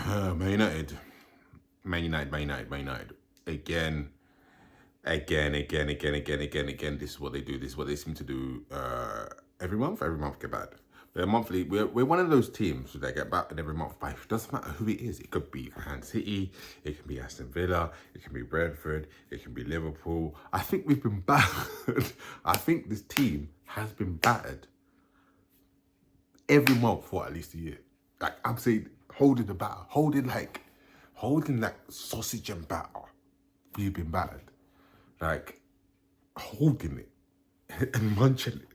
Man United. Man United, Man United, Man United. Again. This is what they do. This is what they seem to do every month. Every month get bad. They're monthly. We're one of those teams that get battered every month. But it doesn't matter who it is. It could be Man City. It can be Aston Villa. It can be Brentford. It can be Liverpool. I think we've been battered. I think this team has been battered every month for at least a year. Like I'm saying, holding the batter, holding that sausage and batter. We've been battered. Like holding it and munching it.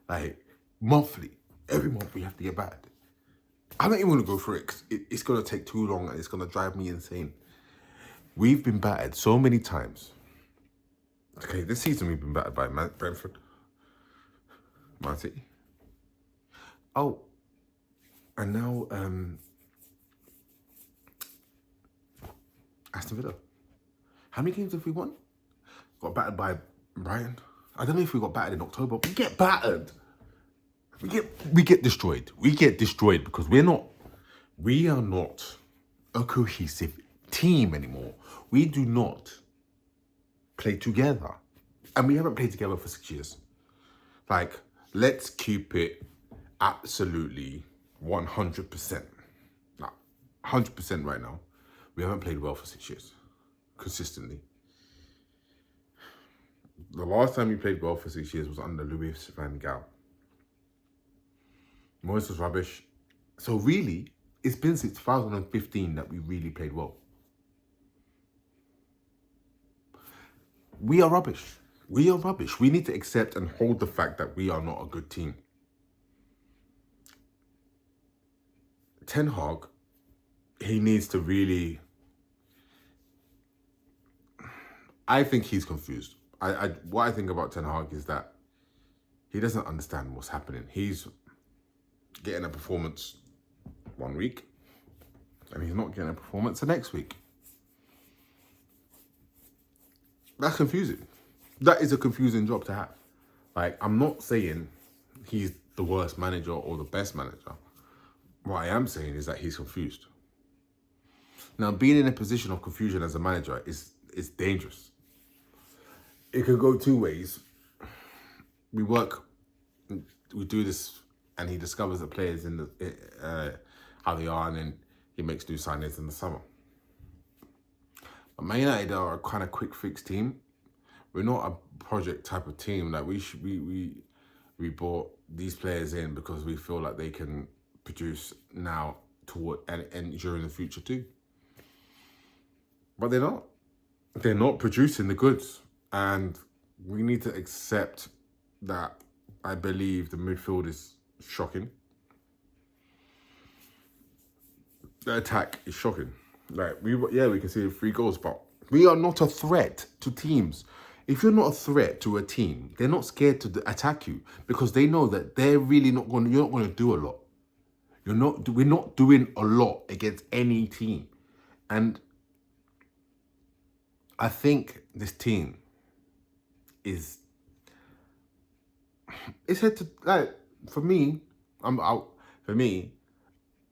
Like monthly. Every month we have to get battered. I don't even want to go through it because it's going to take too long and it's going to drive me insane. We've been battered so many times. Okay, this season we've been battered by Brentford, Man City. Oh, and now Aston Villa. How many games have we won? Got battered by Brighton. I don't know if we got battered in October. We get battered. We get destroyed. We get destroyed because we are not a cohesive team anymore. We do not play together. And we haven't played together for 6 years. Like, let's keep it absolutely 100%. No, 100% right now. We haven't played well for 6 years. Consistently. The last time we played well for 6 years was under Louis van Gaal. Moyes was rubbish. So really, it's been since 2015 that we really played well. We are rubbish. We are rubbish. We need to accept and hold the fact that we are not a good team. Ten Hag, he needs to really... I think he's confused. What I think about Ten Hag is that he doesn't understand what's happening. He's getting a performance 1 week, and he's not getting a performance the next week. That's confusing. That is a confusing job to have. Like, I'm not saying he's the worst manager or the best manager. What I am saying is that he's confused. Now, being in a position of confusion as a manager is dangerous. It could go two ways. We do this, and he discovers the players in the how they are, and then he makes new signings in the summer. But Man United are a kind of quick fix team. We're not a project type of team. Like we brought these players in because we feel like they can produce now toward and during the future too. But they're not. They're not producing the goods, and we need to accept that. I believe the midfield is shocking. The attack is shocking. Like we can see 3 goals, but we are not a threat to teams. If you're not a threat to a team, they're not scared to attack you because they know that they're really not going. You're not going to do a lot. We're not doing a lot against any team, and I think this team is. It's had to, like, for me, I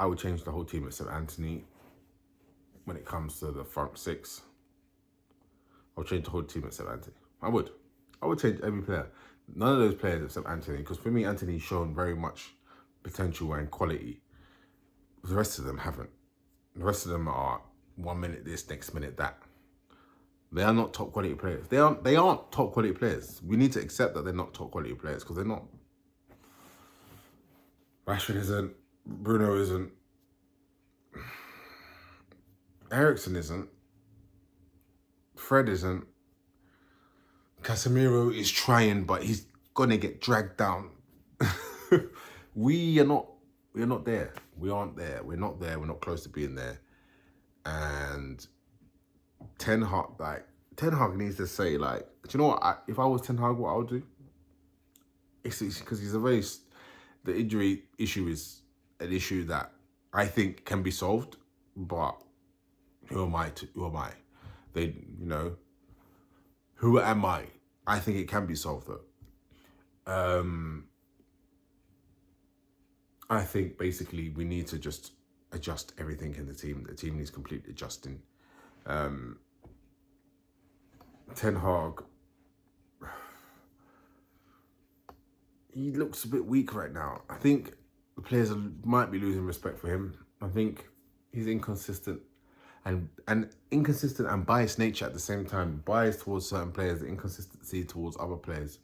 would change the whole team except Anthony when it comes to the front 6. I'll change the whole team except Anthony. I would change every player. None of those players except Anthony, because for me, Anthony's shown very much potential and quality. The rest of them haven't. The rest of them are 1 minute this, next minute that. They are not top quality players. They aren't top quality players. We need to accept that they're not top quality players because they're not. Rashford isn't. Bruno isn't. Eriksen isn't. Fred isn't. Casemiro is trying, but he's gonna get dragged down. We're not there. We aren't there. We're not there. We're not close to being there. And Ten Hag needs to say, like, do you know what? If I was Ten Hag, what I would do? It's because the injury issue is an issue that I think can be solved, but who am I? Who am I? I think it can be solved though. I think basically we need to just adjust everything in the team. The team needs completely adjusting. Ten Hag, he looks a bit weak right now. I think the players might be losing respect for him. I think he's inconsistent and inconsistent and biased nature at the same time. Biased towards certain players, the inconsistency towards other players.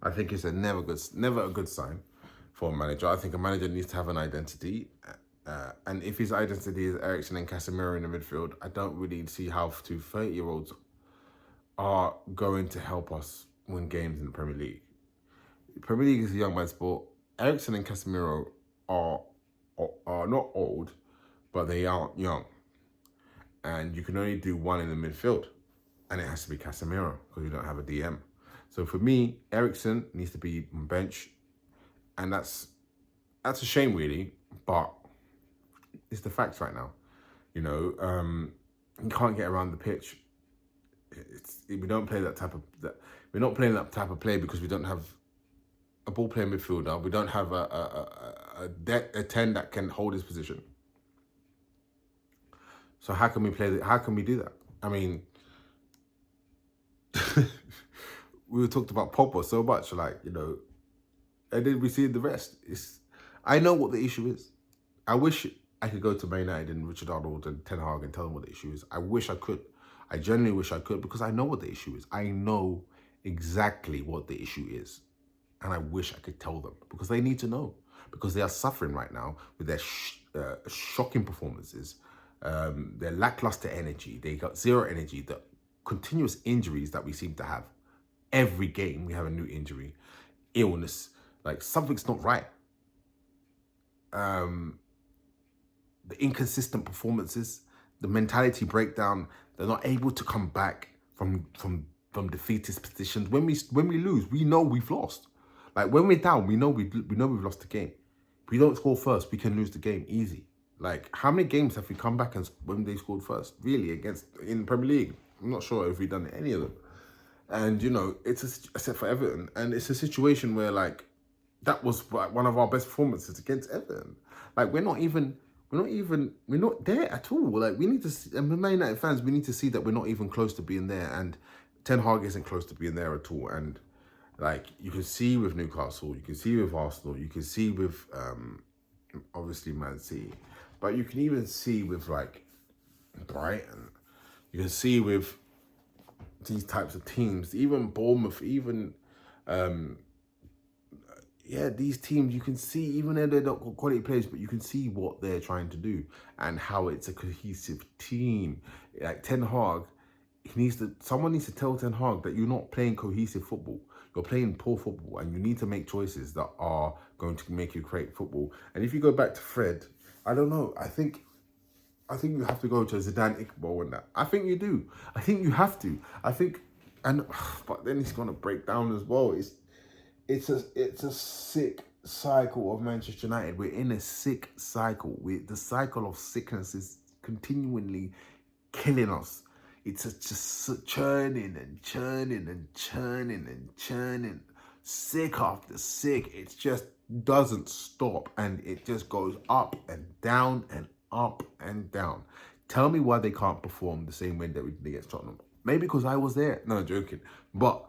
I think it's never a good sign for a manager. I think a manager needs to have an identity. And if his identity is Eriksen and Casemiro in the midfield, I don't really see how 30-year-olds are going to help us win games in the Premier League. The Premier League is a young man's sport. Eriksen and Casemiro are not old, but they aren't young. And you can only do one in the midfield. And it has to be Casemiro because you don't have a DM. So for me, Eriksen needs to be on bench. And that's a shame, really. But it's the facts right now. You know, you can't get around the pitch. We don't play that type of... We're not playing that type of play because we don't have a ball-playing midfielder. We don't have a 10 that can hold his position. So how can we play? How can we do that? I mean, we talked about Pogba so much, like, you know, and then we see the rest. I know what the issue is. I wish I could go to Man United and Richard Arnold and Ten Hag and tell them what the issue is. I wish I could. I genuinely wish I could because I know what the issue is. I know exactly what the issue is. And I wish I could tell them because they need to know. Because they are suffering right now with their shocking performances, their lackluster energy. They got zero energy, the continuous injuries that we seem to have. Every game we have a new injury, illness, like something's not right. The inconsistent performances, the mentality breakdown, they're not able to come back from defeatist positions. When we lose, we know we've lost. Like when we're down, we know we've lost the game. If we don't score first, we can lose the game easy. Like how many games have we come back and when they scored first? Really, in the Premier League, I'm not sure if we've done any of them. And you know, except for Everton, and it's a situation where like that was one of our best performances against Everton. Like we're not there at all. Like we need to see, and Man United fans, we need to see that we're not even close to being there, and Ten Hag isn't close to being there at all. And like you can see with Newcastle, you can see with Arsenal, you can see with obviously Man City, but you can even see with like Brighton, you can see with these types of teams, even Bournemouth, even these teams, you can see, even though they're not quality players, but you can see what they're trying to do and how it's a cohesive team. Like Ten Hag, someone needs to tell Ten Hag that you're not playing cohesive football. You're playing poor football, and you need to make choices that are going to make you create football. And if you go back to Fred, I don't know. I think you have to go to Zidane, Iqbal, and that. I think you do. I think you have to. But then it's gonna break down as well. It's a sick cycle of Manchester United. We're in a sick cycle. The cycle of sickness is continually killing us. It's just churning and churning and churning and churning. Sick after sick. It just doesn't stop. And it just goes up and down and up and down. Tell me why they can't perform the same way that we did against Tottenham. Maybe because I was there. No, I'm joking. But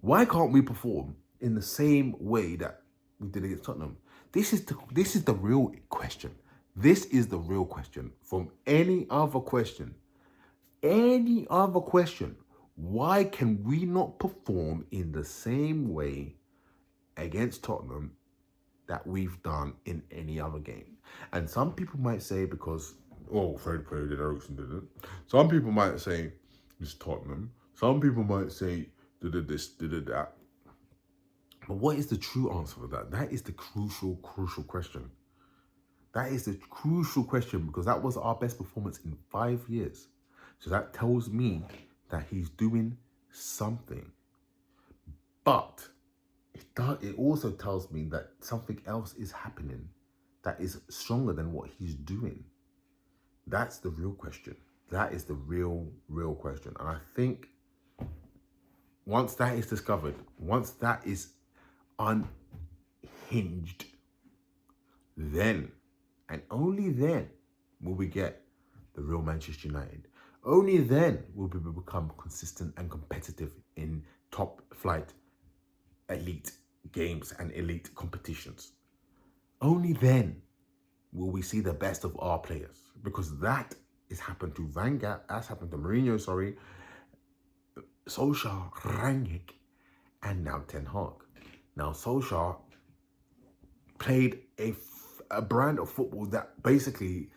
why can't we perform in the same way that we did against Tottenham? This is the real question. This is the real question. From any other question, why can we not perform in the same way against Tottenham that we've done in any other game? And some people might say because, Fred played it, Eriksen didn't. Some people might say it's Tottenham. Some people might say this, that. But what is the true answer for that? That is the crucial question. That is the crucial question because that was our best performance in 5 years. So that tells me that he's doing something. But it also tells me that something else is happening that is stronger than what he's doing. That's the real question. That is the real question. And I think once that is discovered, once that is unhinged, then, and only then, will we get the real Manchester United. Only then will we become consistent and competitive in top flight elite games and elite competitions. Only then will we see the best of our players, because that has happened to Van Gaal, that's happened to Mourinho, Solskjaer, Rangnick, and now Ten Hag. Now Solskjaer played a brand of football that basically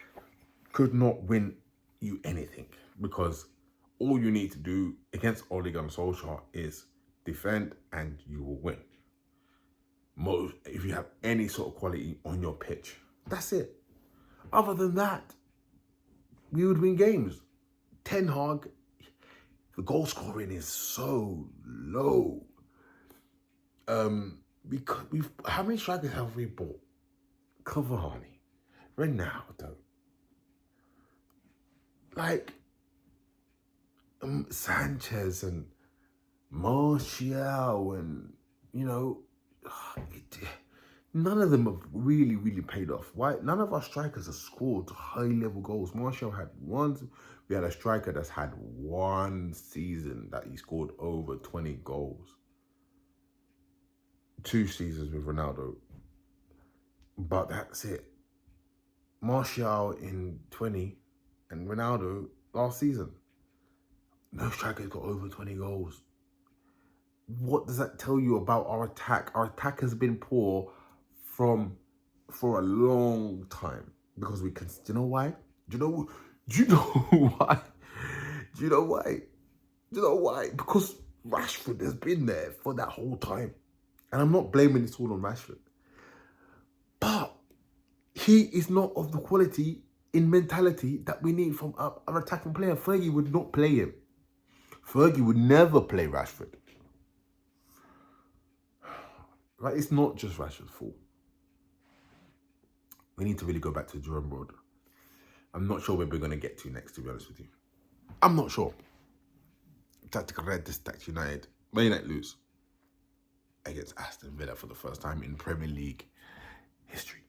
could not win you anything, because all you need to do against Ole Gunnar Solskjaer is defend and you will win. If you have any sort of quality on your pitch, that's it. Other than that, we would win games. Ten Hag, the goal scoring is so low. Because how many strikers have we bought? Cavani, Ronaldo, like Sanchez and Martial, and none of them have really paid off. Why? None of our strikers have scored high-level goals. Martial had one. We had a striker that's had one season that he scored over 20 goals. 2 seasons with Ronaldo. But that's it. Martial in 20 and Ronaldo last season. No striker's got over 20 goals. What does that tell you about our attack? Our attack has been poor for a long time, because we can. Do you know why? Do you know why? Do you know why? Do you know why? Because Rashford has been there for that whole time. And I'm not blaming this all on Rashford. But he is not of the quality in mentality that we need from our attacking player. Fergie would not play him. Fergie would never play Rashford. Right? It's not just Rashford's fault. We need to really go back to the drawing board. I'm not sure where we're going to get to next, to be honest with you. I'm not sure. Tactical red, Tactical United. Man United lose against Aston Villa for the first time in Premier League history.